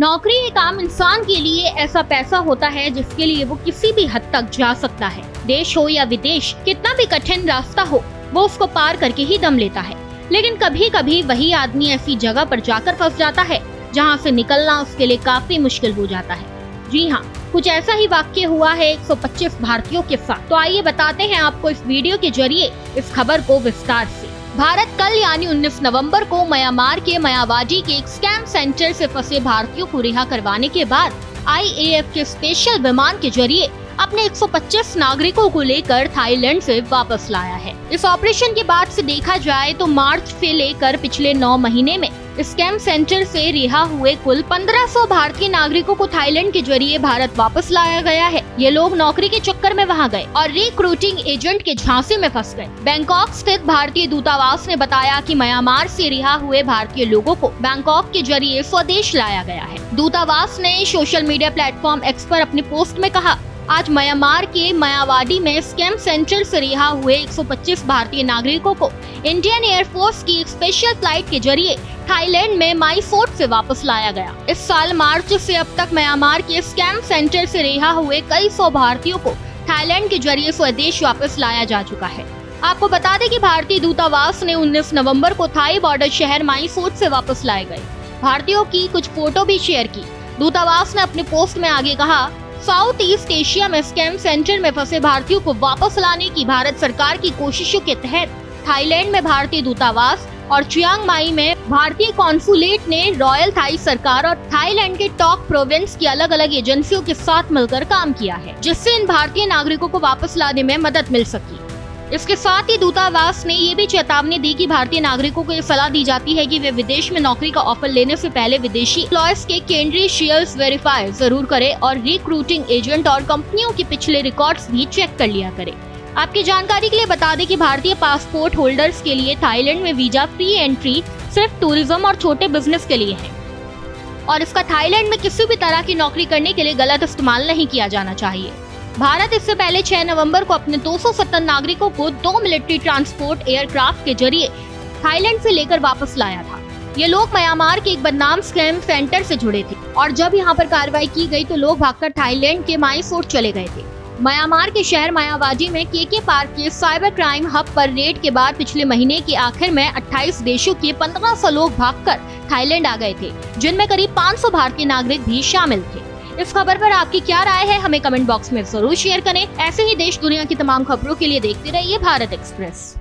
नौकरी एक आम इंसान के लिए ऐसा पैसा होता है जिसके लिए वो किसी भी हद तक जा सकता है। देश हो या विदेश, कितना भी कठिन रास्ता हो, वो उसको पार करके ही दम लेता है। लेकिन कभी कभी वही आदमी ऐसी जगह पर जाकर फंस जाता है जहाँ से निकलना उसके लिए काफी मुश्किल हो जाता है। जी हाँ, कुछ ऐसा ही वाक्य हुआ है 125 भारतीयों के साथ। तो आइए बताते हैं आपको इस वीडियो के जरिए इस खबर को विस्तार से। भारत कल यानी 19 नवंबर को म्यांमार के मायावादी के एक स्कैम सेंटर से फंसे भारतीयों को रिहा करवाने के बाद IAF के स्पेशल विमान के जरिए अपने 125 नागरिकों को लेकर थाईलैंड से वापस लाया है। इस ऑपरेशन के बाद से देखा जाए तो मार्च से लेकर पिछले 9 महीने में स्कैम सेंटर से रिहा हुए कुल 1500 भारतीय नागरिकों को थाईलैंड के जरिए भारत वापस लाया गया है। ये लोग नौकरी के चक्कर में वहां गए और रिक्रूटिंग एजेंट के झांसे में फंस गए। बैंकॉक स्थित भारतीय दूतावास ने बताया कि म्यांमार से रिहा हुए भारतीय लोगों को बैंकॉक के जरिए स्वदेश लाया गया है। दूतावास ने सोशल मीडिया प्लेटफॉर्म एक्स पर अपने पोस्ट में कहा, आज म्यांमार के मायावादी में स्कैम सेंटर से रिहा हुए 125 भारतीय नागरिकों को इंडियन एयरफोर्स की एक स्पेशल फ्लाइट के जरिए थाईलैंड में माई फोर्ट से वापस लाया गया। इस साल मार्च से अब तक म्यांमार के स्कैम सेंटर से रिहा हुए कई 100 भारतीयों को थाईलैंड के जरिए स्वदेश वापस लाया जा चुका है। आपको बता दें कि भारतीय दूतावास ने 19 नवंबर को थाई बॉर्डर शहर माई फोर्ट से वापस लाए गए भारतीयों की कुछ फोटो भी शेयर की। दूतावास ने अपने पोस्ट में आगे कहा, साउथ ईस्ट एशिया में स्कैम सेंटर में फंसे भारतीयों को वापस लाने की भारत सरकार की कोशिशों के तहत थाईलैंड में भारतीय दूतावास और चियांग माई में भारतीय कॉन्सुलेट ने रॉयल थाई सरकार और थाईलैंड के टॉक प्रोविंस की अलग अलग एजेंसियों के साथ मिलकर काम किया है, जिससे इन भारतीय नागरिकों को वापस लाने में मदद मिल सकी। इसके साथ ही दूतावास ने ये भी चेतावनी दी कि भारतीय नागरिकों को ये सलाह दी जाती है कि वे विदेश में नौकरी का ऑफर लेने से पहले विदेशी एम्प्लॉयर्स के केंद्रीय शेयर्स वेरीफाई जरूर करें और रिक्रूटिंग एजेंट और कंपनियों के पिछले रिकॉर्ड्स भी चेक कर लिया करें। आपकी जानकारी के लिए बता दें कि भारतीय पासपोर्ट होल्डर्स के लिए थाईलैंड में वीजा फ्री एंट्री सिर्फ टूरिज्म और छोटे बिजनेस के लिए है और इसका थाईलैंड में किसी भी तरह की नौकरी करने के लिए गलत इस्तेमाल नहीं किया जाना चाहिए। भारत इससे पहले 6 नवंबर को अपने 270 नागरिकों को 2 मिलिट्री ट्रांसपोर्ट एयरक्राफ्ट के जरिए थाईलैंड से लेकर वापस लाया था। ये लोग म्यांमार के एक बदनाम स्कैम सेंटर से जुड़े थे और जब यहाँ पर कार्रवाई की गई तो लोग भागकर थाईलैंड के माई फोर्ट चले गए थे। म्यांमार के शहर मायावादी में KK पार्क के साइबर क्राइम हब पर रेड के बाद पिछले महीने के आखिर में 28 देशों के 1500 लोग भागकर थाईलैंड आ गए थे, जिनमें करीब 500 भारतीय नागरिक भी शामिल थे। इस खबर पर आपकी क्या राय है, हमें कमेंट बॉक्स में जरूर शेयर करें। ऐसे ही देश दुनिया की तमाम खबरों के लिए देखते रहिए भारत एक्सप्रेस।